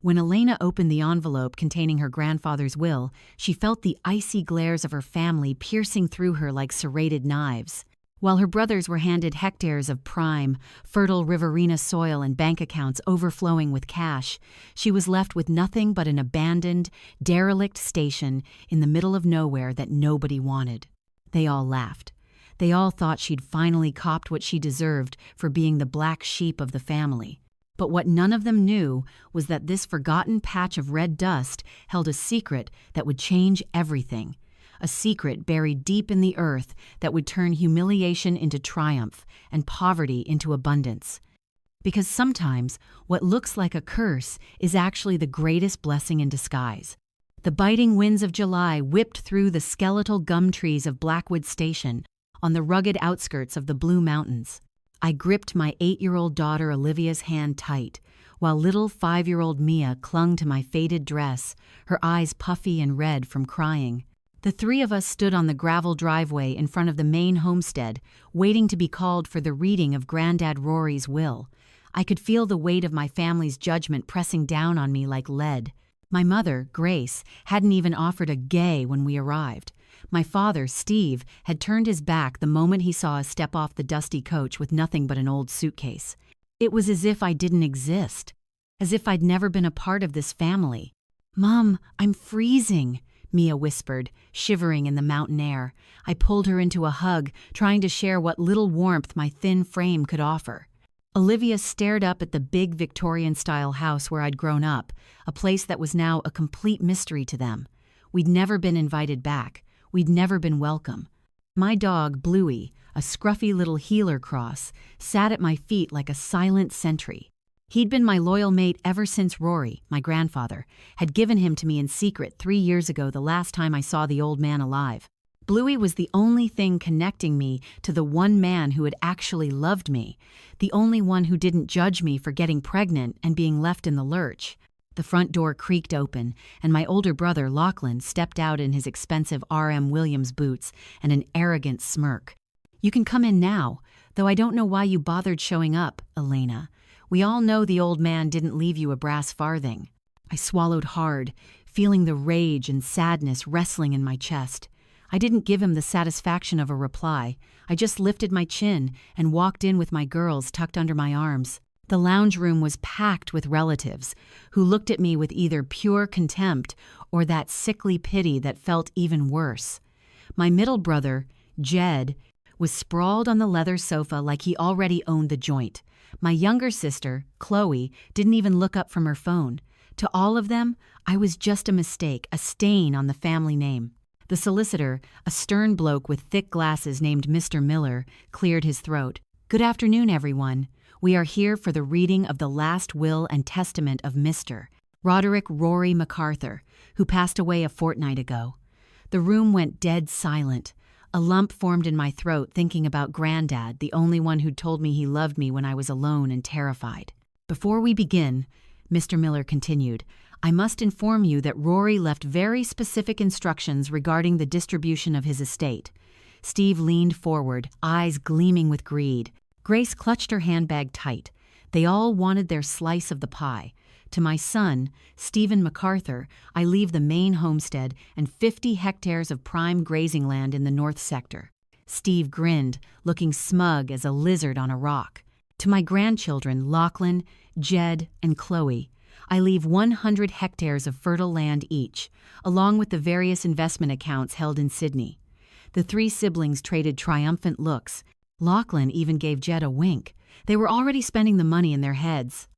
When Elena opened the envelope containing her grandfather's will, she felt the icy glares of her family piercing through her like serrated knives. While her brothers were handed hectares of prime, fertile Riverina soil and bank accounts overflowing with cash, she was left with nothing but an abandoned, derelict station in the middle of nowhere that nobody wanted. They all laughed. They all thought she'd finally copped what she deserved for being the black sheep of the family. But what none of them knew was that this forgotten patch of red dust held a secret that would change everything. A secret buried deep in the earth that would turn humiliation into triumph and poverty into abundance. Because sometimes what looks like a curse is actually the greatest blessing in disguise. The biting winds of July whipped through the skeletal gum trees of Blackwood Station on the rugged outskirts of the Blue Mountains. I gripped my 8-year-old daughter Olivia's hand tight, while little 5-year-old Mia clung to my faded dress, her eyes puffy and red from crying. The three of us stood on the gravel driveway in front of the main homestead, waiting to be called for the reading of Granddad Rory's will. I could feel the weight of my family's judgment pressing down on me like lead. My mother, Grace, hadn't even offered a gay when we arrived. My father, Steve, had turned his back the moment he saw us step off the dusty coach with nothing but an old suitcase. It was as if I didn't exist, as if I'd never been a part of this family. "Mom, I'm freezing," Mia whispered, shivering in the mountain air. I pulled her into a hug, trying to share what little warmth my thin frame could offer. Olivia stared up at the big Victorian-style house where I'd grown up, a place that was now a complete mystery to them. We'd never been invited back. We'd never been welcome. My dog, Bluey, a scruffy little heeler cross, sat at my feet like a silent sentry. He'd been my loyal mate ever since Rory, my grandfather, had given him to me in secret 3 years ago, the last time I saw the old man alive. Bluey was the only thing connecting me to the one man who had actually loved me, the only one who didn't judge me for getting pregnant and being left in the lurch. The front door creaked open, and my older brother, Lachlan, stepped out in his expensive R.M. Williams boots and an arrogant smirk. "You can come in now, though I don't know why you bothered showing up, Elena. We all know the old man didn't leave you a brass farthing." I swallowed hard, feeling the rage and sadness wrestling in my chest. I didn't give him the satisfaction of a reply. I just lifted my chin and walked in with my girls tucked under my arms. The lounge room was packed with relatives who looked at me with either pure contempt or that sickly pity that felt even worse. My middle brother, Jed, was sprawled on the leather sofa like he already owned the joint. My younger sister, Chloe, didn't even look up from her phone. To all of them, I was just a mistake, a stain on the family name. The solicitor, a stern bloke with thick glasses named Mr. Miller, cleared his throat. "Good afternoon, everyone. We are here for the reading of the last will and testament of Mr. Roderick Rory MacArthur, who passed away a fortnight ago." The room went dead silent. A lump formed in my throat thinking about Granddad, the only one who'd told me he loved me when I was alone and terrified. "Before we begin," Mr. Miller continued, "I must inform you that Rory left very specific instructions regarding the distribution of his estate." Steve leaned forward, eyes gleaming with greed. Grace clutched her handbag tight. They all wanted their slice of the pie. To my son, Stephen MacArthur, I leave the main homestead and 50 hectares of prime grazing land in the north sector. Steve grinned, looking smug as a lizard on a rock. To my grandchildren, Lachlan, Jed, and Chloe, I leave 100 hectares of fertile land each, along with the various investment accounts held in Sydney. The 3 siblings traded triumphant looks. Lachlan even gave Jed a wink. They were already spending the money in their heads.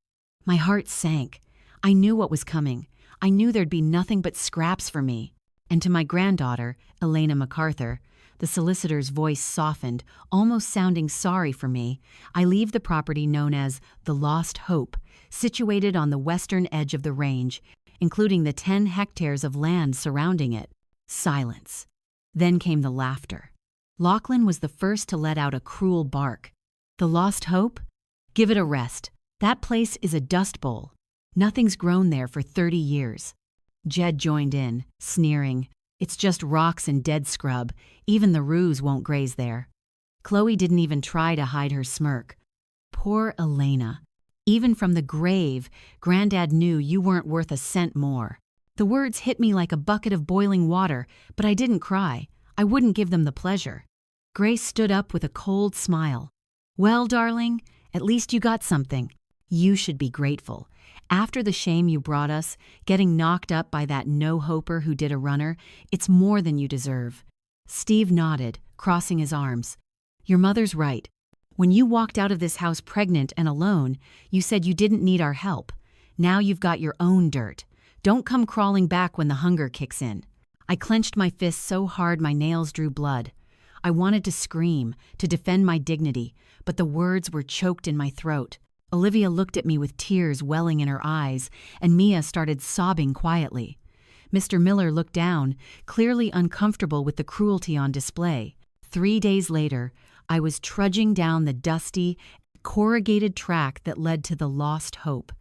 My heart sank. I knew what was coming. I knew there'd be nothing but scraps for me. And to my granddaughter, Elena MacArthur, the solicitor's voice softened, almost sounding sorry for me. I leave the property known as the Lost Hope, situated on the western edge of the range, including the 10 hectares of land surrounding it. Silence. Then came the laughter. Lachlan was the first to let out a cruel bark. "The Lost Hope? Give it a rest. That place is a dust bowl. Nothing's grown there for 30 years. Jed joined in, sneering. "It's just rocks and dead scrub. Even the roos won't graze there." Chloe didn't even try to hide her smirk. Poor Elena. Even from the grave, Granddad knew you weren't worth a cent more. The words hit me like a bucket of boiling water, but I didn't cry. I wouldn't give them the pleasure. Grace stood up with a cold smile. Well, darling, at least you got something. You should be grateful. After the shame you brought us, getting knocked up by that no-hoper who did a runner, it's more than you deserve. Steve nodded, crossing his arms. Your mother's right. When you walked out of this house pregnant and alone, you said you didn't need our help. Now you've got your own dirt. Don't come crawling back when the hunger kicks in. I clenched my fists so hard my nails drew blood. I wanted to scream, to defend my dignity, but the words were choked in my throat. Olivia looked at me with tears welling in her eyes, and Mia started sobbing quietly. Mr. Miller looked down, clearly uncomfortable with the cruelty on display. 3 days later, I was trudging down the dusty, corrugated track that led to the Lost Hope.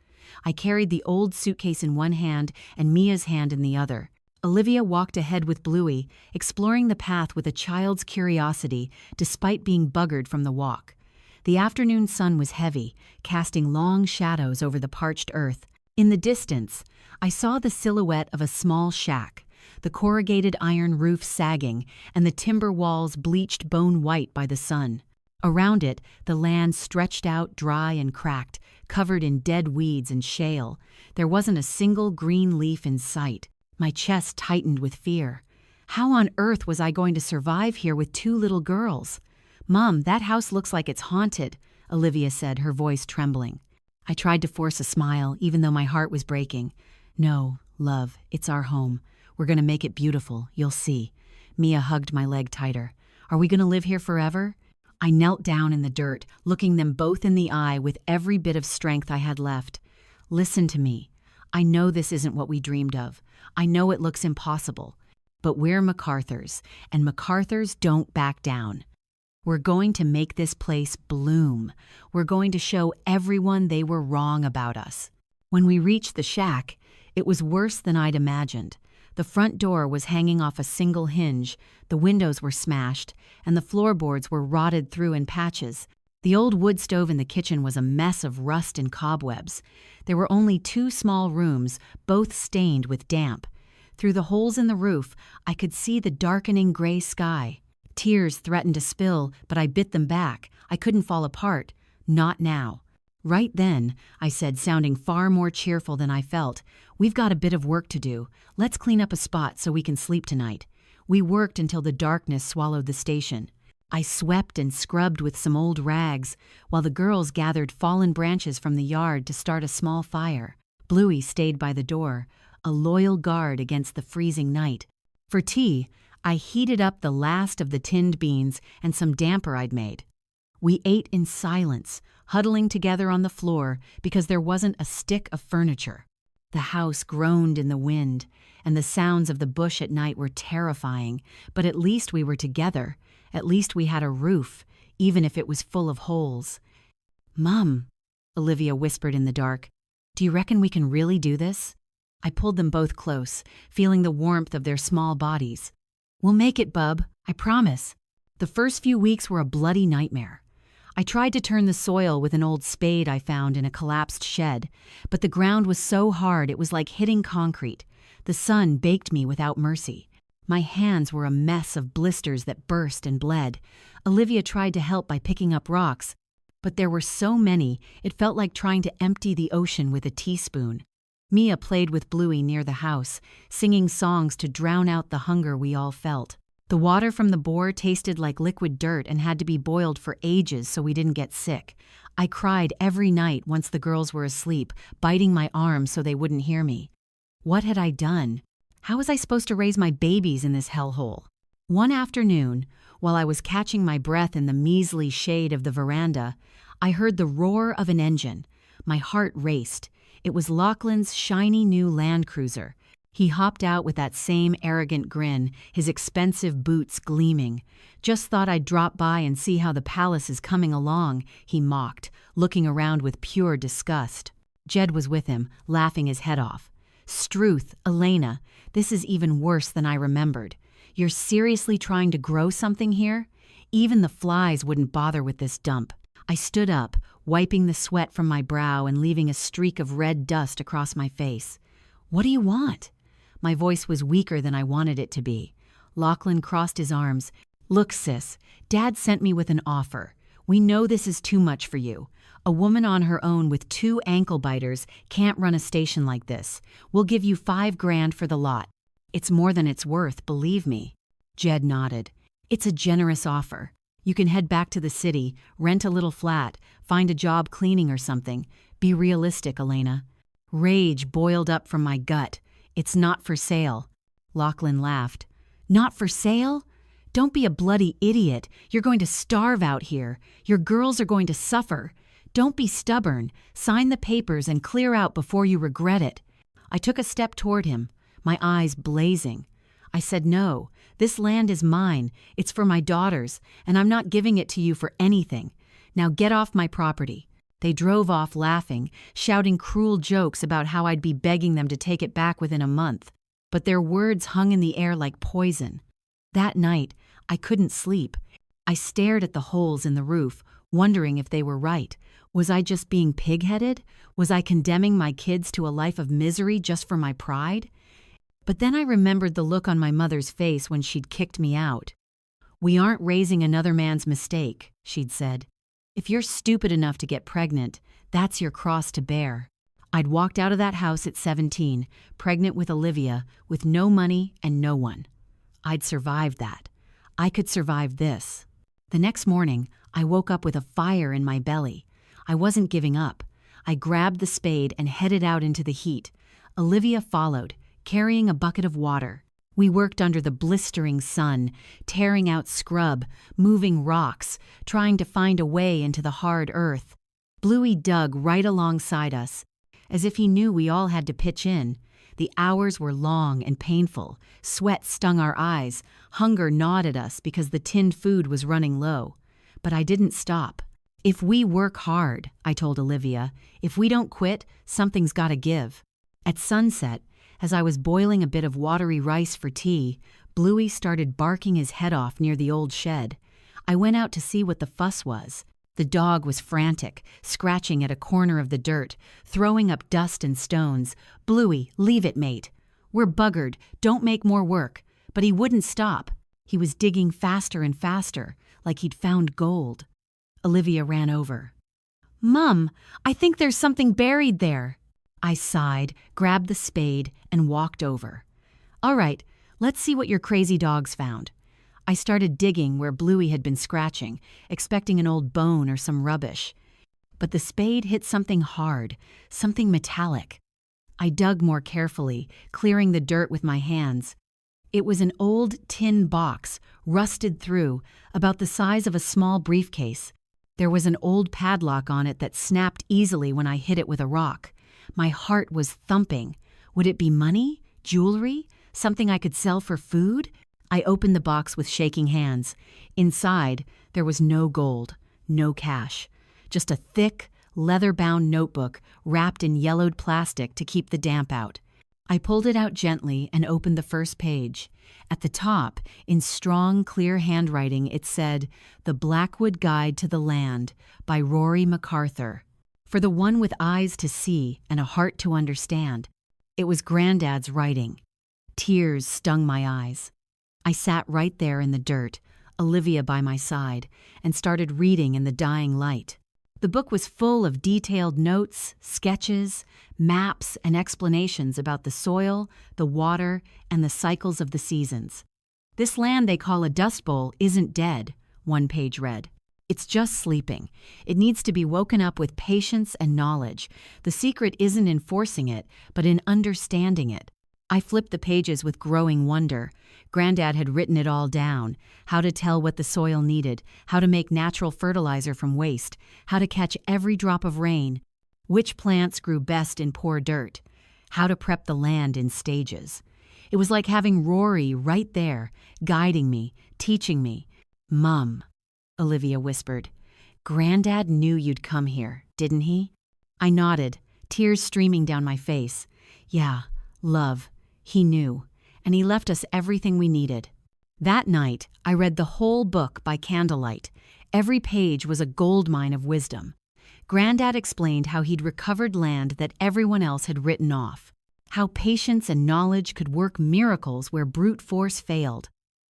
I carried the old suitcase in one hand and Mia's hand in the other. Olivia walked ahead with Bluey, exploring the path with a child's curiosity despite being buggered from the walk. The afternoon sun was heavy, casting long shadows over the parched earth. In the distance, I saw the silhouette of a small shack, the corrugated iron roof sagging and the timber walls bleached bone white by the sun. Around it, the land stretched out dry and cracked, covered in dead weeds and shale. There wasn't a single green leaf in sight. My chest tightened with fear. How on earth was I going to survive here with 2 little girls? Mom, that house looks like it's haunted, Olivia said, her voice trembling. I tried to force a smile, even though my heart was breaking. No, love, it's our home. We're going to make it beautiful, you'll see. Mia hugged my leg tighter. Are we going to live here forever? I knelt down in the dirt, looking them both in the eye with every bit of strength I had left. Listen to me. I know this isn't what we dreamed of. I know it looks impossible. But we're MacArthurs, and MacArthurs don't back down. We're going to make this place bloom. We're going to show everyone they were wrong about us. When we reached the shack, it was worse than I'd imagined. The front door was hanging off a single hinge, the windows were smashed, and the floorboards were rotted through in patches. The old wood stove in the kitchen was a mess of rust and cobwebs. There were only 2 small rooms, both stained with damp. Through the holes in the roof, I could see the darkening gray sky. Tears threatened to spill, but I bit them back. I couldn't fall apart. Not now. Right then, I said, sounding far more cheerful than I felt, we've got a bit of work to do. Let's clean up a spot so we can sleep tonight. We worked until the darkness swallowed the station. I swept and scrubbed with some old rags, while the girls gathered fallen branches from the yard to start a small fire. Bluey stayed by the door, a loyal guard against the freezing night. For tea, I heated up the last of the tinned beans and some damper I'd made. We ate in silence, huddling together on the floor because there wasn't a stick of furniture. The house groaned in the wind, and the sounds of the bush at night were terrifying, but at least we were together. At least we had a roof, even if it was full of holes. Mom, Olivia whispered in the dark, do you reckon we can really do this? I pulled them both close, feeling the warmth of their small bodies. We'll make it, bub, I promise. The first few weeks were a bloody nightmare. I tried to turn the soil with an old spade I found in a collapsed shed, but the ground was so hard it was like hitting concrete. The sun baked me without mercy. My hands were a mess of blisters that burst and bled. Olivia tried to help by picking up rocks, but there were so many it felt like trying to empty the ocean with a teaspoon. Mia played with Bluey near the house, singing songs to drown out the hunger we all felt. The water from the bore tasted like liquid dirt and had to be boiled for ages so we didn't get sick. I cried every night once the girls were asleep, biting my arms so they wouldn't hear me. What had I done? How was I supposed to raise my babies in this hellhole? One afternoon, while I was catching my breath in the measly shade of the veranda, I heard the roar of an engine. My heart raced. It was Lachlan's shiny new Land Cruiser. He hopped out with that same arrogant grin, his expensive boots gleaming. Just thought I'd drop by and see how the palace is coming along, he mocked, looking around with pure disgust. Jed was with him, laughing his head off. Struth, Elena, this is even worse than I remembered. You're seriously trying to grow something here? Even the flies wouldn't bother with this dump. I stood up, wiping the sweat from my brow and leaving a streak of red dust across my face. "What do you want?" My voice was weaker than I wanted it to be. Lachlan crossed his arms. "Look, sis, Dad sent me with an offer. We know this is too much for you. A woman on her own with 2 ankle biters can't run a station like this. We'll give you $5,000 for the lot. It's more than it's worth, believe me." Jed nodded. "It's a generous offer. You can head back to the city, rent a little flat, find a job cleaning or something. Be realistic, Elena." Rage boiled up from my gut. "It's not for sale." Lachlan laughed. "Not for sale? Don't be a bloody idiot. You're going to starve out here. Your girls are going to suffer. Don't be stubborn. Sign the papers and clear out before you regret it." I took a step toward him, my eyes blazing. I said, "No, this land is mine. It's for my daughters, and I'm not giving it to you for anything. Now get off my property." They drove off laughing, shouting cruel jokes about how I'd be begging them to take it back within a month. But their words hung in the air like poison. That night, I couldn't sleep. I stared at the holes in the roof, wondering if they were right. Was I just being pig-headed? Was I condemning my kids to a life of misery just for my pride? But then I remembered the look on my mother's face when she'd kicked me out. "We aren't raising another man's mistake," she'd said. "If you're stupid enough to get pregnant, that's your cross to bear." I'd walked out of that house at 17, pregnant with Olivia, with no money and no one. I'd survived that. I could survive this. The next morning, I woke up with a fire in my belly. I wasn't giving up. I grabbed the spade and headed out into the heat. Olivia followed, carrying a bucket of water. We worked under the blistering sun, tearing out scrub, moving rocks, trying to find a way into the hard earth. Bluey dug right alongside us, as if he knew we all had to pitch in. The hours were long and painful. Sweat stung our eyes. Hunger gnawed at us because the tinned food was running low. But I didn't stop. "If we work hard," I told Olivia, "if we don't quit, something's got to give." At sunset, as I was boiling a bit of watery rice for tea, Bluey started barking his head off near the old shed. I went out to see what the fuss was. The dog was frantic, scratching at a corner of the dirt, throwing up dust and stones. "Bluey, leave it, mate. We're buggered, don't make more work." But he wouldn't stop. He was digging faster and faster, like he'd found gold. Olivia ran over. "Mum, I think there's something buried there." I sighed, grabbed the spade, and walked over. "All right, let's see what your crazy dog's found." I started digging where Bluey had been scratching, expecting an old bone or some rubbish. But the spade hit something hard, something metallic. I dug more carefully, clearing the dirt with my hands. It was an old tin box, rusted through, about the size of a small briefcase. There was an old padlock on it that snapped easily when I hit it with a rock. My heart was thumping. Would it be money? Jewelry? Something I could sell for food? I opened the box with shaking hands. Inside, there was no gold, no cash. Just a thick, leather-bound notebook wrapped in yellowed plastic to keep the damp out. I pulled it out gently and opened the first page. At the top, in strong, clear handwriting, it said, "The Blackwood Guide to the Land" by Rory MacArthur. For the one with eyes to see and a heart to understand. It was Granddad's writing. Tears stung my eyes. I sat right there in the dirt, Olivia by my side, and started reading in the dying light. The book was full of detailed notes, sketches, maps, and explanations about the soil, the water, and the cycles of the seasons. "This land they call a dust bowl isn't dead," one page read. "It's just sleeping. It needs to be woken up with patience and knowledge. The secret isn't in forcing it, but in understanding it." I flipped the pages with growing wonder. Granddad had written it all down: how to tell what the soil needed, how to make natural fertilizer from waste, how to catch every drop of rain, which plants grew best in poor dirt, how to prep the land in stages. It was like having Rory right there, guiding me, teaching me. "Mum," Olivia whispered, "Granddad knew you'd come here, didn't he?" I nodded, tears streaming down my face. "Yeah, love, he knew, and he left us everything we needed." That night, I read the whole book by candlelight. Every page was a goldmine of wisdom. Granddad explained how he'd recovered land that everyone else had written off, how patience and knowledge could work miracles where brute force failed.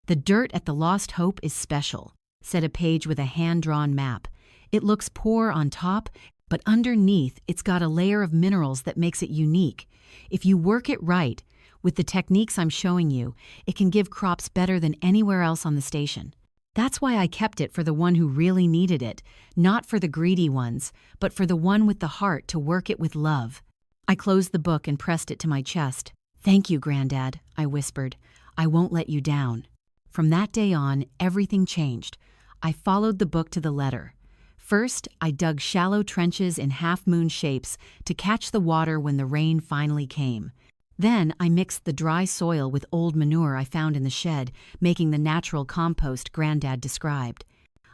"The dirt at the Lost Hope is special," said a page with a hand-drawn map. "It looks poor on top, but underneath it's got a layer of minerals that makes it unique. If you work it right, with the techniques I'm showing you, it can give crops better than anywhere else on the station." That's why I kept it for the one who really needed it, not for the greedy ones, but for the one with the heart to work it with love. I closed the book and pressed it to my chest. "Thank you, Granddad," I whispered. "I won't let you down." From that day on, everything changed. I followed the book to the letter. First, I dug shallow trenches in half-moon shapes to catch the water when the rain finally came. Then I mixed the dry soil with old manure I found in the shed, making the natural compost Granddad described.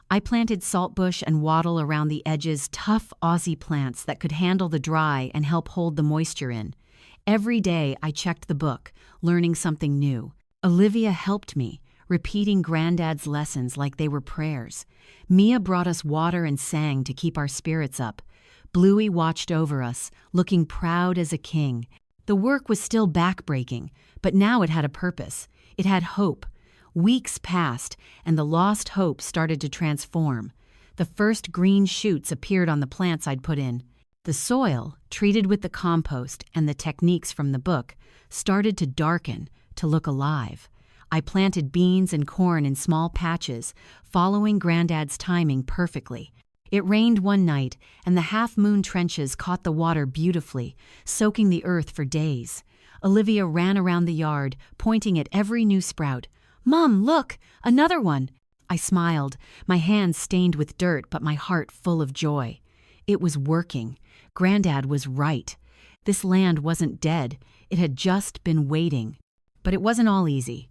I planted saltbush and wattle around the edges, tough Aussie plants that could handle the dry and help hold the moisture in. Every day I checked the book, learning something new. Olivia helped me, repeating Granddad's lessons like they were prayers. Mia brought us water and sang to keep our spirits up. Bluey watched over us, looking proud as a king. The work was still backbreaking, but now it had a purpose. It had hope. Weeks passed, and the lost hope started to transform. The first green shoots appeared on the plants I'd put in. The soil, treated with the compost and the techniques from the book, started to darken, to look alive. I planted beans and corn in small patches, following Granddad's timing perfectly. It rained one night, and the half-moon trenches caught the water beautifully, soaking the earth for days. Olivia ran around the yard, pointing at every new sprout. "Mom, look! Another one!" I smiled, my hands stained with dirt but my heart full of joy. It was working. Granddad was right. This land wasn't dead. It had just been waiting. But it wasn't all easy.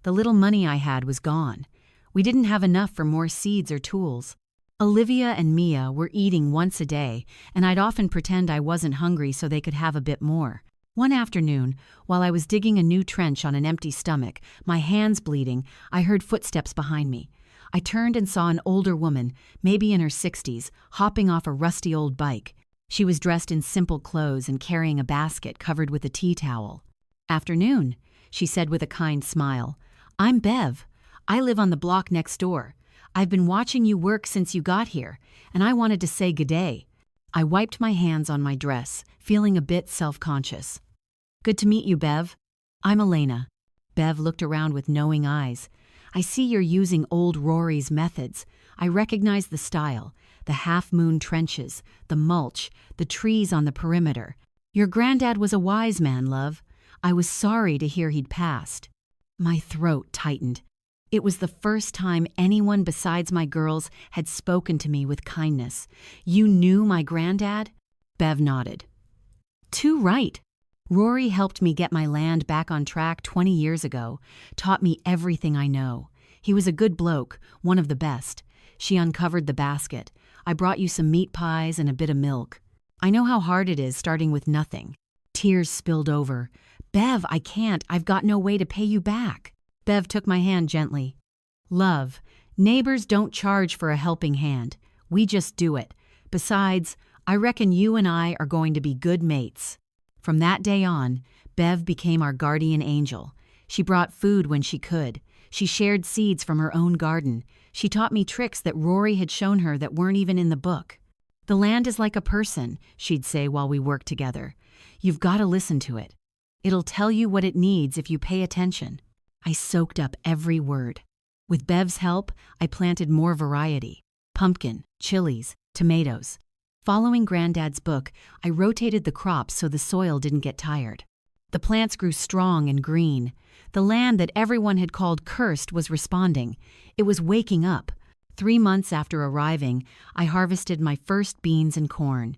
The little money I had was gone. We didn't have enough for more seeds or tools. Olivia and Mia were eating once a day, and I'd often pretend I wasn't hungry so they could have a bit more. One afternoon, while I was digging a new trench on an empty stomach, my hands bleeding, I heard footsteps behind me. I turned and saw an older woman, maybe in her 60s, hopping off a rusty old bike. She was dressed in simple clothes and carrying a basket covered with a tea towel. "Afternoon," she said with a kind smile. "I'm Bev. I live on the block next door. I've been watching you work since you got here, and I wanted to say good day." I wiped my hands on my dress, feeling a bit self-conscious. "Good to meet you, Bev. I'm Elena." Bev looked around with knowing eyes. "I see you're using old Rory's methods. I recognize the style, the half-moon trenches, the mulch, the trees on the perimeter. Your granddad was a wise man, love. I was sorry to hear he'd passed." My throat tightened. It was the first time anyone besides my girls had spoken to me with kindness. "You knew my granddad?" Bev nodded. "Too right. Rory helped me get my land back on track 20 years ago, taught me everything I know. He was a good bloke, one of the best." She uncovered the basket. "I brought you some meat pies and a bit of milk. I know how hard it is starting with nothing." Tears spilled over. "Bev, I can't. I've got no way to pay you back." Bev took my hand gently. "Love, neighbors don't charge for a helping hand. We just do it. Besides, I reckon you and I are going to be good mates." From that day on, Bev became our guardian angel. She brought food when she could. She shared seeds from her own garden. She taught me tricks that Rory had shown her that weren't even in the book. "The land is like a person," she'd say while we worked together. "You've got to listen to it. It'll tell you what it needs if you pay attention." I soaked up every word. With Bev's help, I planted more variety: pumpkin, chilies, tomatoes. Following Granddad's book, I rotated the crops so the soil didn't get tired. The plants grew strong and green. The land that everyone had called cursed was responding. It was waking up. 3 months after arriving, I harvested my first beans and corn.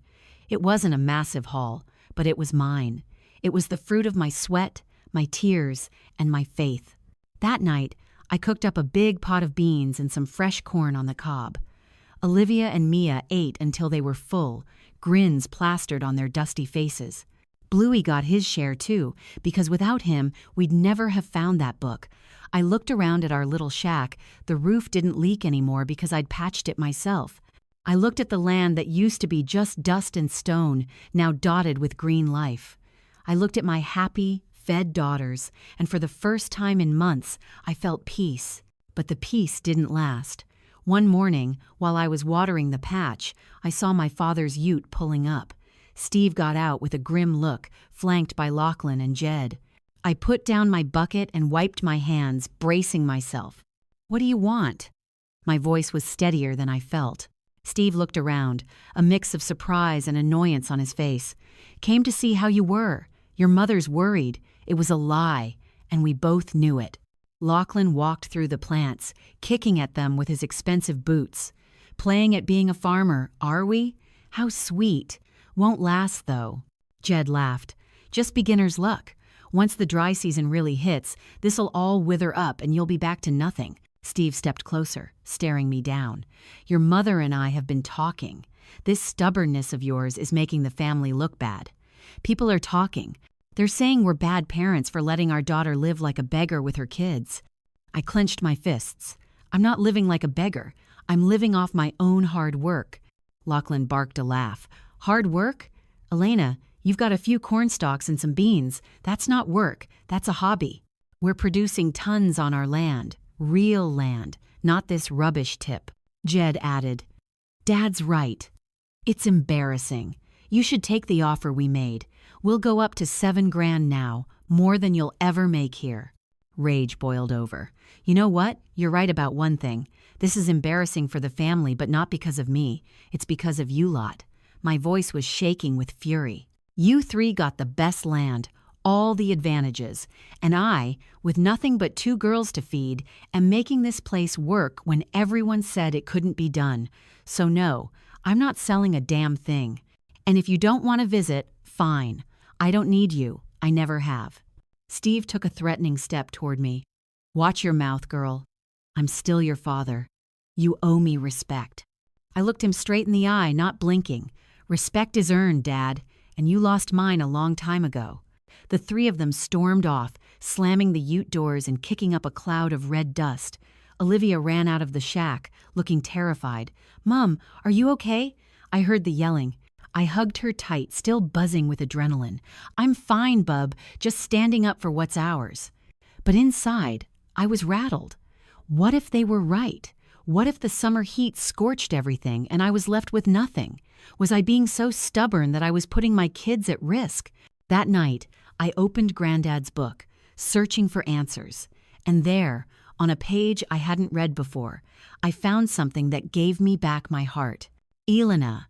It wasn't a massive haul, but it was mine. It was the fruit of my sweat, my tears, and my faith. That night, I cooked up a big pot of beans and some fresh corn on the cob. Olivia and Mia ate until they were full, grins plastered on their dusty faces. Bluey got his share too, because without him, we'd never have found that book. I looked around at our little shack. The roof didn't leak anymore because I'd patched it myself. I looked at the land that used to be just dust and stone, now dotted with green life. I looked at my happy, fed daughters, and for the first time in months, I felt peace. But the peace didn't last. One morning, while I was watering the patch, I saw my father's ute pulling up. Steve got out with a grim look, flanked by Lachlan and Jed. I put down my bucket and wiped my hands, bracing myself. "What do you want?" My voice was steadier than I felt. Steve looked around, a mix of surprise and annoyance on his face. "Came to see how you were. Your mother's worried. It was a lie, and we both knew it." Lachlan walked through the plants, kicking at them with his expensive boots. "Playing at being a farmer, are we? How sweet. Won't last, though." Jed laughed. "Just beginner's luck. Once the dry season really hits, this'll all wither up and you'll be back to nothing." Steve stepped closer, staring me down. "Your mother and I have been talking. This stubbornness of yours is making the family look bad. People are talking. They're saying we're bad parents for letting our daughter live like a beggar with her kids." I clenched my fists. "I'm not living like a beggar. I'm living off my own hard work." Lachlan barked a laugh. "Hard work? Elena, you've got a few corn stalks and some beans. That's not work. That's a hobby. We're producing tons on our land. Real land, not this rubbish tip." Jed added, "Dad's right. It's embarrassing. You should take the offer we made. We'll go up to $7,000 now, more than you'll ever make here." Rage boiled over. "You know what? You're right about one thing. This is embarrassing for the family, but not because of me. It's because of you lot." My voice was shaking with fury. "You three got the best land, all the advantages, and I, with nothing but 2 girls to feed, am making this place work when everyone said it couldn't be done. So no, I'm not selling a damn thing. And if you don't want to visit, fine. I don't need you. I never have." Steve took a threatening step toward me. "Watch your mouth, girl. I'm still your father. You owe me respect." I looked him straight in the eye, not blinking. "Respect is earned, Dad, and you lost mine a long time ago." The 3 of them stormed off, slamming the ute doors and kicking up a cloud of red dust. Olivia ran out of the shack, looking terrified. "Mom, are you okay?" I heard the yelling. I hugged her tight, still buzzing with adrenaline. "I'm fine, bub, just standing up for what's ours." But inside, I was rattled. What if they were right? What if the summer heat scorched everything and I was left with nothing? Was I being so stubborn that I was putting my kids at risk? That night, I opened Granddad's book, searching for answers. And there, on a page I hadn't read before, I found something that gave me back my heart. "Elena."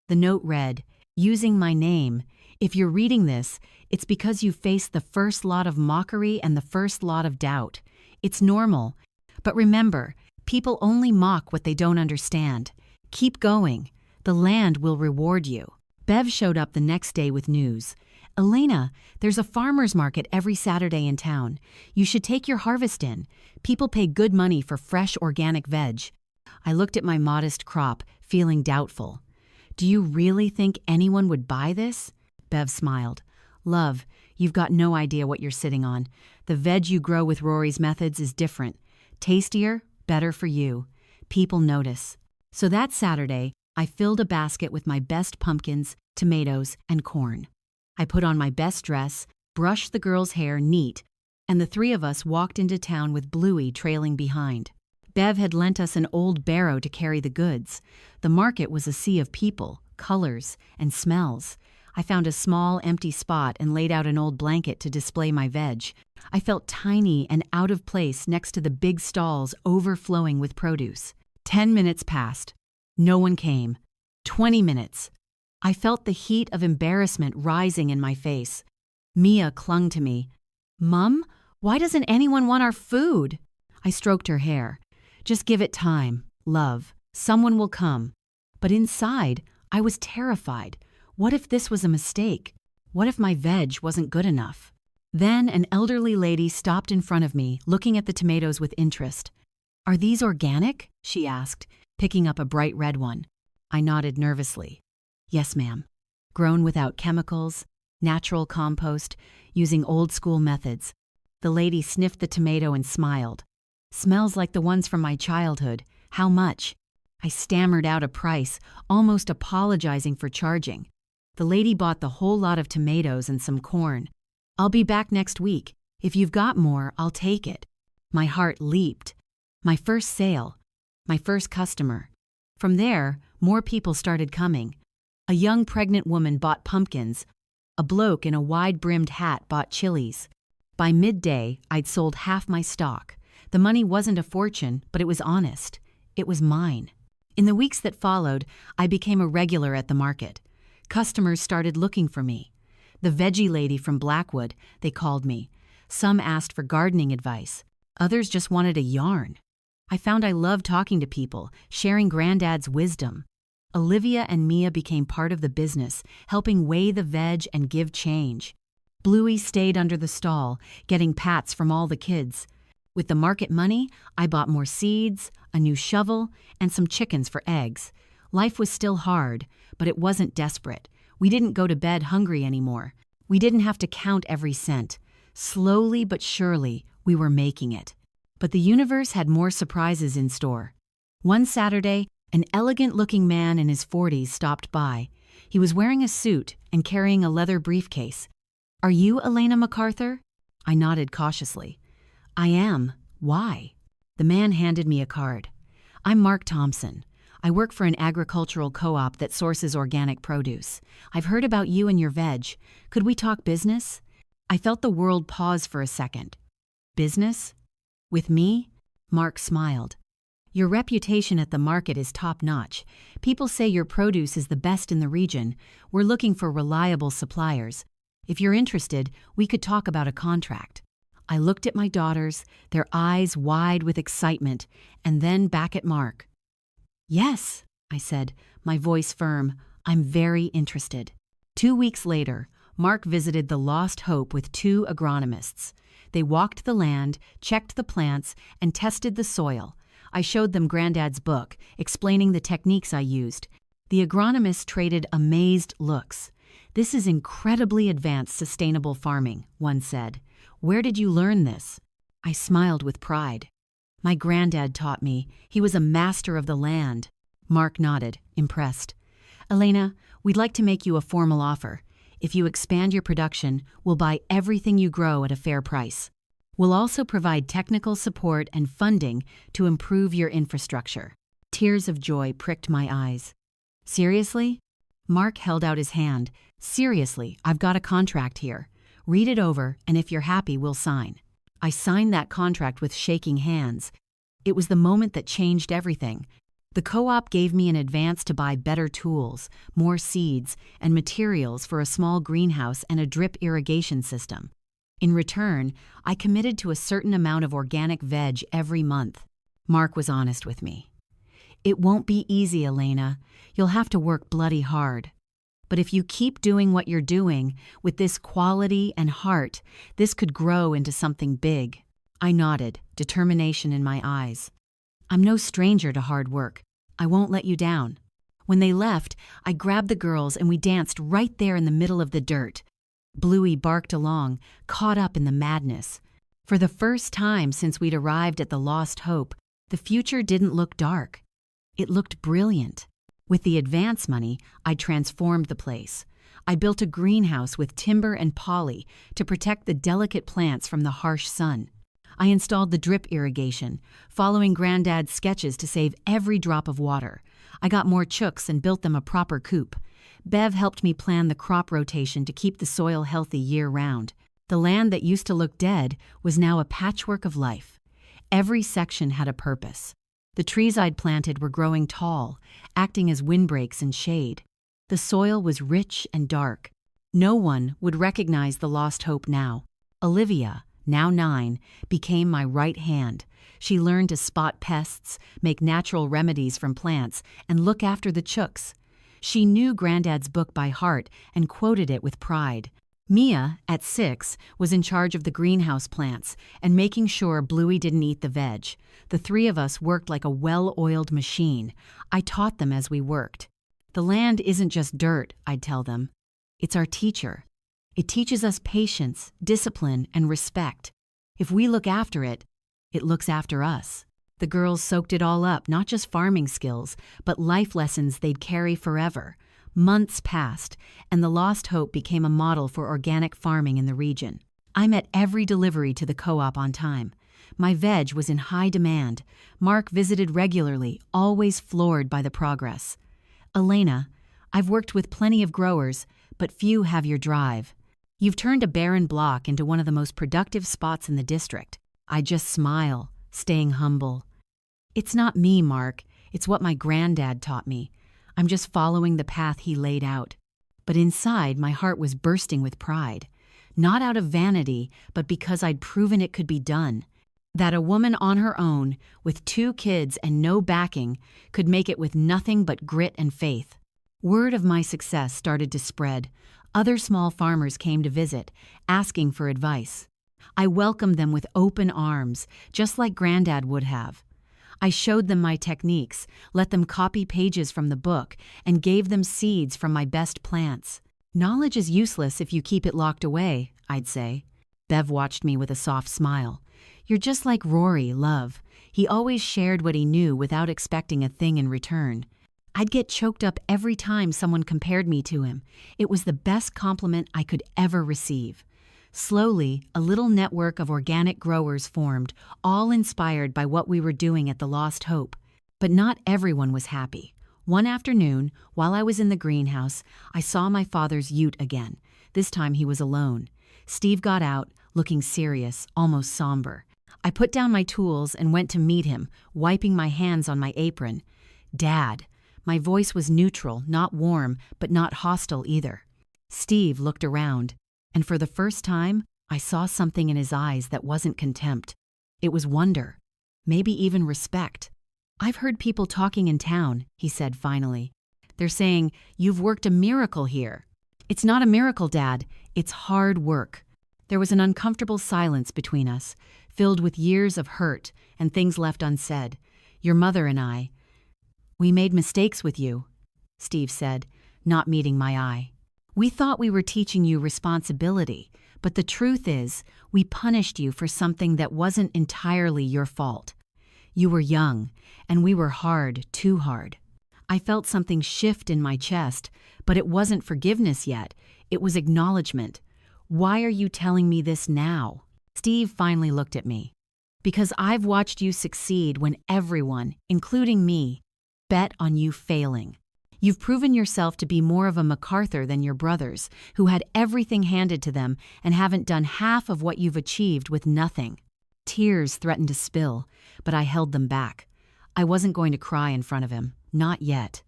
The note read, using my name, "If you're reading this, it's because you faced the first lot of mockery and the first lot of doubt. It's normal. But remember, people only mock what they don't understand. Keep going. The land will reward you." Bev showed up the next day with news. "Elena, there's a farmer's market every Saturday in town. You should take your harvest in. People pay good money for fresh organic veg." I looked at my modest crop, feeling doubtful. "Do you really think anyone would buy this?" Bev smiled. "Love, you've got no idea what you're sitting on. The veg you grow with Rory's methods is different. Tastier, better for you. People notice." So that Saturday, I filled a basket with my best pumpkins, tomatoes, and corn. I put on my best dress, brushed the girls' hair neat, and the 3 of us walked into town with Bluey trailing behind. Bev had lent us an old barrow to carry the goods. The market was a sea of people, colors, and smells. I found a small, empty spot and laid out an old blanket to display my veg. I felt tiny and out of place next to the big stalls overflowing with produce. 10 minutes passed. No one came. 20 minutes. I felt the heat of embarrassment rising in my face. Mia clung to me. "Mum, why doesn't anyone want our food?" I stroked her hair. "Just give it time, love. Someone will come." But inside, I was terrified. What if this was a mistake? What if my veg wasn't good enough? Then an elderly lady stopped in front of me, looking at the tomatoes with interest. "Are these organic?" she asked, picking up a bright red one. I nodded nervously. "Yes, ma'am. Grown without chemicals, natural compost, using old-school methods." The lady sniffed the tomato and smiled. "Smells like the ones from my childhood. How much?" I stammered out a price, almost apologizing for charging. The lady bought the whole lot of tomatoes and some corn. "I'll be back next week. If you've got more, I'll take it." My heart leaped. My first sale. My first customer. From there, more people started coming. A young pregnant woman bought pumpkins. A bloke in a wide-brimmed hat bought chilies. By midday, I'd sold half my stock. The money wasn't a fortune, but it was honest. It was mine. In the weeks that followed, I became a regular at the market. Customers started looking for me. The veggie lady from Blackwood, they called me. Some asked for gardening advice. Others just wanted a yarn. I found I loved talking to people, sharing Granddad's wisdom. Olivia and Mia became part of the business, helping weigh the veg and give change. Bluey stayed under the stall, getting pats from all the kids. With the market money, I bought more seeds, a new shovel, and some chickens for eggs. Life was still hard, but it wasn't desperate. We didn't go to bed hungry anymore. We didn't have to count every cent. Slowly but surely, we were making it. But the universe had more surprises in store. One Saturday, an elegant-looking man in his 40s stopped by. He was wearing a suit and carrying a leather briefcase. "Are you Elena MacArthur?" I nodded cautiously. "I am. Why?" The man handed me a card. "I'm Mark Thompson. I work for an agricultural co-op that sources organic produce. I've heard about you and your veg. Could we talk business?" I felt the world pause for a second. "Business? With me?" Mark smiled. "Your reputation at the market is top-notch. People say your produce is the best in the region. We're looking for reliable suppliers. If you're interested, we could talk about a contract." I looked at my daughters, their eyes wide with excitement, and then back at Mark. "Yes," I said, my voice firm. "I'm very interested." 2 weeks later, Mark visited the Lost Hope with 2 agronomists. They walked the land, checked the plants, and tested the soil. I showed them Granddad's book, explaining the techniques I used. The agronomists traded amazed looks. "This is incredibly advanced sustainable farming," one said. "Where did you learn this?" I smiled with pride. "My granddad taught me. He was a master of the land." Mark nodded, impressed. "Elena, we'd like to make you a formal offer. If you expand your production, we'll buy everything you grow at a fair price. We'll also provide technical support and funding to improve your infrastructure." Tears of joy pricked my eyes. "Seriously?" Mark held out his hand. "Seriously, I've got a contract here. Read it over, and if you're happy, we'll sign." I signed that contract with shaking hands. It was the moment that changed everything. The co-op gave me an advance to buy better tools, more seeds, and materials for a small greenhouse and a drip irrigation system. In return, I committed to a certain amount of organic veg every month. Mark was honest with me. "It won't be easy, Elena. You'll have to work bloody hard. But if you keep doing what you're doing, with this quality and heart, this could grow into something big." I nodded, determination in my eyes. "I'm no stranger to hard work. I won't let you down." When they left, I grabbed the girls and we danced right there in the middle of the dirt. Bluey barked along, caught up in the madness. For the first time since we'd arrived at the Lost Hope, the future didn't look dark. It looked brilliant. With the advance money, I transformed the place. I built a greenhouse with timber and poly to protect the delicate plants from the harsh sun. I installed the drip irrigation, following Granddad's sketches to save every drop of water. I got more chooks and built them a proper coop. Bev helped me plan the crop rotation to keep the soil healthy year-round. The land that used to look dead was now a patchwork of life. Every section had a purpose. The trees I'd planted were growing tall, acting as windbreaks and shade. The soil was rich and dark. No one would recognize the Lost Hope now. Olivia, now 9, became my right hand. She learned to spot pests, make natural remedies from plants, and look after the chooks. She knew Granddad's book by heart and quoted it with pride. Mia, at 6, was in charge of the greenhouse plants and making sure Bluey didn't eat the veg. The 3 of us worked like a well-oiled machine. I taught them as we worked. "The land isn't just dirt," I'd tell them. "It's our teacher. It teaches us patience, discipline, and respect. If we look after it, it looks after us." The girls soaked it all up, not just farming skills, but life lessons they'd carry forever. Months passed, and the Lost Hope became a model for organic farming in the region. I met every delivery to the co-op on time. My veg was in high demand. Mark visited regularly, always floored by the progress. Elena, I've worked with plenty of growers, but few have your drive. You've turned a barren block into one of the most productive spots in the district. I just smile, staying humble. It's not me, Mark. It's what my granddad taught me. I'm just following the path he laid out. But inside, my heart was bursting with pride. Not out of vanity, but because I'd proven it could be done. That a woman on her own, with 2 kids and no backing, could make it with nothing but grit and faith. Word of my success started to spread. Other small farmers came to visit, asking for advice. I welcomed them with open arms, just like Granddad would have. I showed them my techniques, let them copy pages from the book, and gave them seeds from my best plants. Knowledge is useless if you keep it locked away, I'd say. Bev watched me with a soft smile. You're just like Rory, love. He always shared what he knew without expecting a thing in return. I'd get choked up every time someone compared me to him. It was the best compliment I could ever receive. Slowly, a little network of organic growers formed, all inspired by what we were doing at the Lost Hope. But not everyone was happy. One afternoon, while I was in the greenhouse, I saw my father's ute again. This time he was alone. Steve got out, looking serious, almost somber. I put down my tools and went to meet him, wiping my hands on my apron. Dad. My voice was neutral, not warm, but not hostile either. Steve looked around, and for the first time, I saw something in his eyes that wasn't contempt. It was wonder, maybe even respect. I've heard people talking in town, he said finally. They're saying, you've worked a miracle here. It's not a miracle, Dad. It's hard work. There was an uncomfortable silence between us, filled with years of hurt and things left unsaid. Your mother and I. We made mistakes with you, Steve said, not meeting my eye. We thought we were teaching you responsibility, but the truth is, we punished you for something that wasn't entirely your fault. You were young, and we were hard, too hard. I felt something shift in my chest, but it wasn't forgiveness yet. It was acknowledgement. Why are you telling me this now? Steve finally looked at me. Because I've watched you succeed when everyone, including me, bet on you failing. You've proven yourself to be more of a MacArthur than your brothers, who had everything handed to them and haven't done half of what you've achieved with nothing. Tears threatened to spill, but I held them back. I wasn't going to cry in front of him, not yet.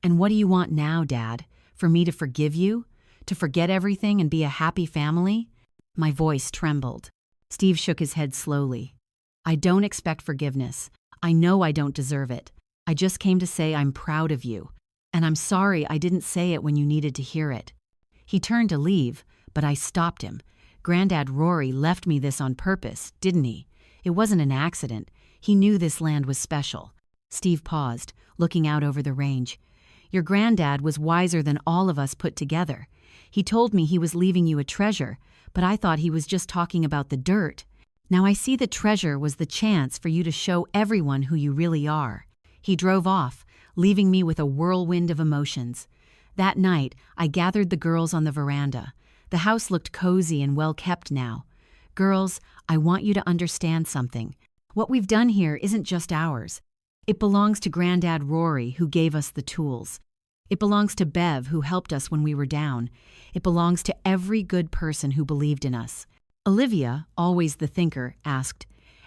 And what do you want now, Dad? For me to forgive you? To forget everything and be a happy family? My voice trembled. Steve shook his head slowly. I don't expect forgiveness. I know I don't deserve it. I just came to say I'm proud of you. And I'm sorry I didn't say it when you needed to hear it. He turned to leave, but I stopped him. Granddad Rory left me this on purpose, didn't he? It wasn't an accident. He knew this land was special. Steve paused, looking out over the range. Your granddad was wiser than all of us put together. He told me he was leaving you a treasure, but I thought he was just talking about the dirt. Now I see the treasure was the chance for you to show everyone who you really are. He drove off, leaving me with a whirlwind of emotions. That night, I gathered the girls on the veranda. The house looked cozy and well-kept now. Girls, I want you to understand something. What we've done here isn't just ours. It belongs to Granddad Rory, who gave us the tools. It belongs to Bev, who helped us when we were down. It belongs to every good person who believed in us. Olivia, always the thinker, asked,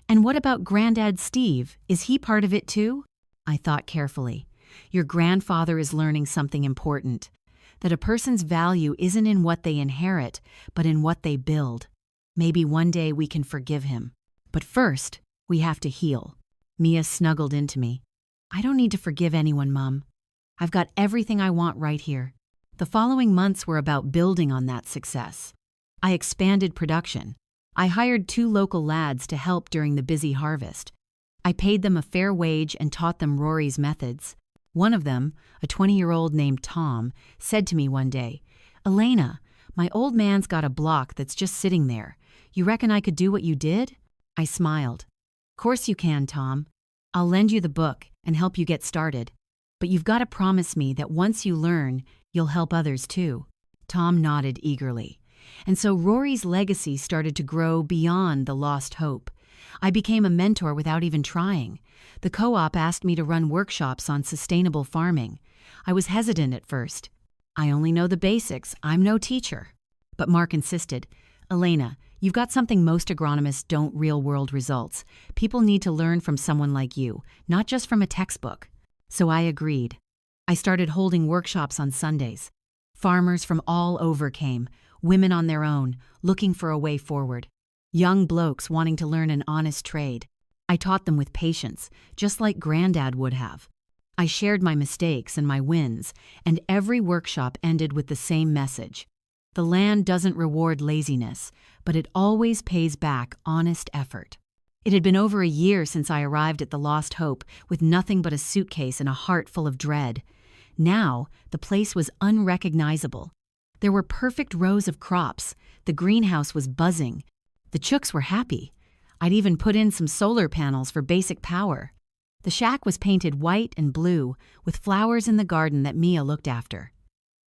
And what about Granddad Steve? Is he part of it too? I thought carefully. Your grandfather is learning something important. That a person's value isn't in what they inherit, but in what they build. Maybe one day we can forgive him. But first, we have to heal. Mia snuggled into me. I don't need to forgive anyone, Mum. I've got everything I want right here. The following months were about building on that success. I expanded production. I hired 2 local lads to help during the busy harvest. I paid them a fair wage and taught them Rory's methods. One of them, a 20-year-old named Tom, said to me one day, Elena, my old man's got a block that's just sitting there. You reckon I could do what you did? I smiled. Course you can, Tom. I'll lend you the book and help you get started. But you've got to promise me that once you learn, you'll help others too." Tom nodded eagerly. And so Rory's legacy started to grow beyond the lost hope. I became a mentor without even trying. The co-op asked me to run workshops on sustainable farming. I was hesitant at first. "I only know the basics. I'm no teacher." But Mark insisted, "Elena, you've got something most agronomists don't: real-world results. People need to learn from someone like you, not just from a textbook." So I agreed. I started holding workshops on Sundays. Farmers from all over came, women on their own, looking for a way forward. Young blokes wanting to learn an honest trade. I taught them with patience, just like Granddad would have. I shared my mistakes and my wins, and every workshop ended with the same message. The land doesn't reward laziness, but it always pays back honest effort. It had been over a year since I arrived at the Lost Hope with nothing but a suitcase and a heart full of dread. Now, the place was unrecognizable. There were perfect rows of crops. The greenhouse was buzzing. The chooks were happy. I'd even put in some solar panels for basic power. The shack was painted white and blue, with flowers in the garden that Mia looked after.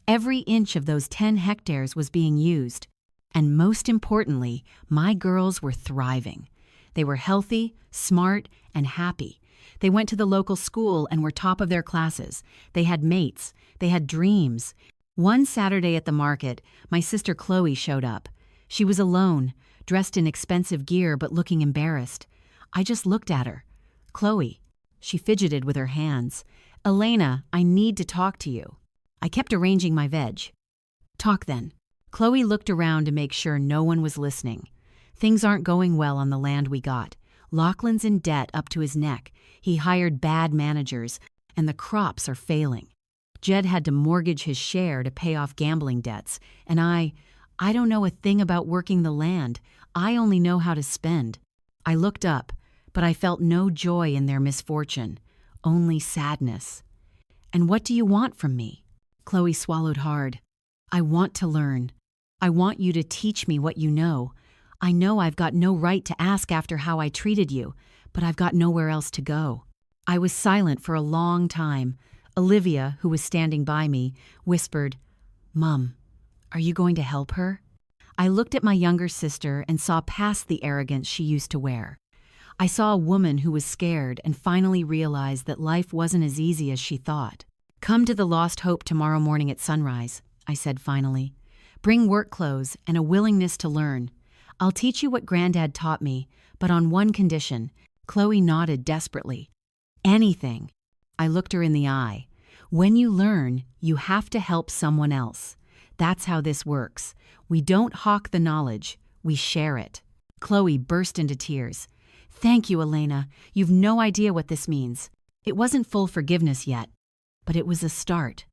Every inch of those 10 hectares was being used. And most importantly, my girls were thriving. They were healthy, smart, and happy. They went to the local school and were top of their classes. They had mates. They had dreams. One Saturday at the market, my sister Chloe showed up. She was alone, dressed in expensive gear but looking embarrassed. I just looked at her. "Chloe." She fidgeted with her hands. "Elena, I need to talk to you." I kept arranging my veg. "Talk then." Chloe looked around to make sure no one was listening. "Things aren't going well on the land we got. Lachlan's in debt up to his neck. He hired bad managers, and the crops are failing. Jed had to mortgage his share to pay off gambling debts, and I don't know a thing about working the land. I only know how to spend." I looked up, but I felt no joy in their misfortune, only sadness. "And what do you want from me?" Chloe swallowed hard. "I want to learn. I want you to teach me what you know. I know I've got no right to ask after how I treated you, but I've got nowhere else to go." I was silent for a long time. Olivia, who was standing by me, whispered, "Mum, are you going to help her?" I looked at my younger sister and saw past the arrogance she used to wear. I saw a woman who was scared and finally realized that life wasn't as easy as she thought. "Come to the Lost Hope tomorrow morning at sunrise," I said finally. "Bring work clothes and a willingness to learn. I'll teach you what Granddad taught me, but on one condition." Chloe nodded desperately. "Anything." I looked her in the eye. "When you learn, you have to help someone else. That's how this works. We don't hawk the knowledge, we share it." Chloe burst into tears. "Thank you, Elena. You've no idea what this means." It wasn't full forgiveness yet, but it was a start.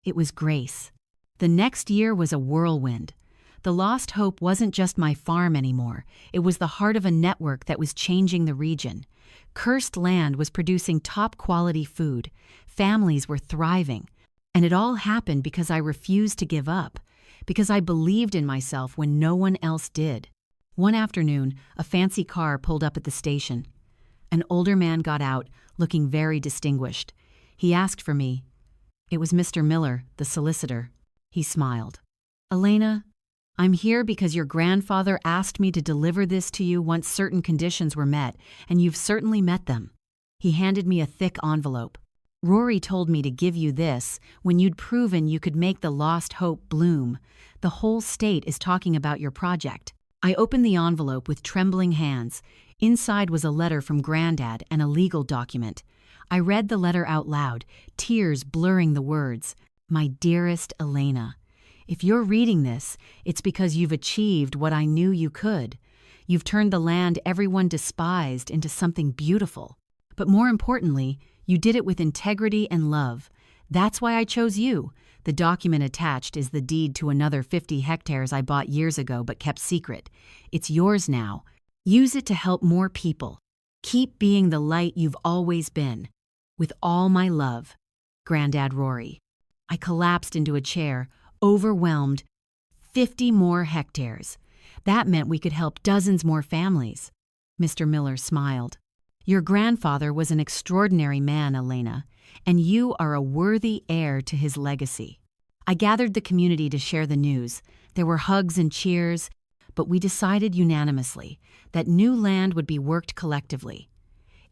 It was grace. The next year was a whirlwind. The Lost Hope wasn't just my farm anymore. It was the heart of a network that was changing the region. Cursed land was producing top-quality food. Families were thriving. And it all happened because I refused to give up, because I believed in myself when no one else did. One afternoon, a fancy car pulled up at the station. An older man got out, looking very distinguished. He asked for me. It was Mr. Miller, the solicitor. He smiled. "Elena, I'm here because your grandfather asked me to deliver this to you once certain conditions were met, and you've certainly met them." He handed me a thick envelope. "Rory told me to give you this when you'd proven you could make the Lost Hope bloom. The whole state is talking about your project." I opened the envelope with trembling hands. Inside was a letter from Granddad and a legal document. I read the letter out loud, tears blurring the words. "My dearest Elena, if you're reading this, it's because you've achieved what I knew you could. You've turned the land everyone despised into something beautiful. But more importantly, you did it with integrity and love. That's why I chose you. The document attached is the deed to another 50 hectares I bought years ago but kept secret. It's yours now. Use it to help more people. Keep being the light you've always been. With all my love, Granddad Rory." I collapsed into a chair, overwhelmed. 50 more hectares. That meant we could help dozens more families. Mr. Miller smiled. Your grandfather was an extraordinary man, Elena, and you are a worthy heir to his legacy. I gathered the community to share the news. There were hugs and cheers, but we decided unanimously that new land would be worked collectively.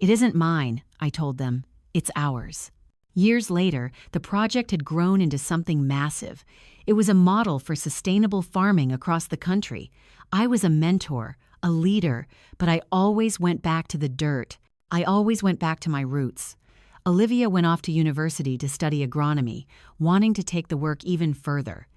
It isn't mine, I told them. It's ours. Years later, the project had grown into something massive. It was a model for sustainable farming across the country. I was a mentor, a leader, but I always went back to the dirt. I always went back to my roots. Olivia went off to university to study agronomy, wanting to take the work even further.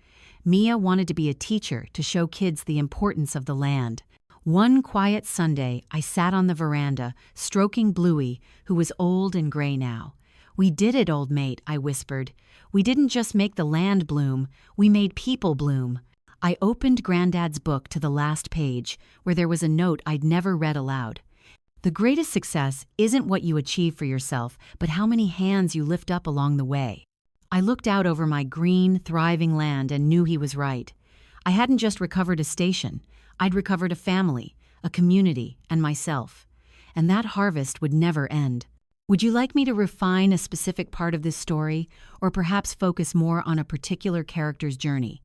Mia wanted to be a teacher to show kids the importance of the land. One quiet Sunday, I sat on the veranda, stroking Bluey, who was old and gray now. "We did it, old mate," I whispered. "We didn't just make the land bloom, we made people bloom." I opened Granddad's book to the last page, where there was a note I'd never read aloud. The greatest success isn't what you achieve for yourself, but how many hands you lift up along the way. I looked out over my green, thriving land and knew he was right. I hadn't just recovered a station, I'd recovered a family, a community, and myself. And that harvest would never end. Would you like me to refine a specific part of this story, or perhaps focus more on a particular character's journey?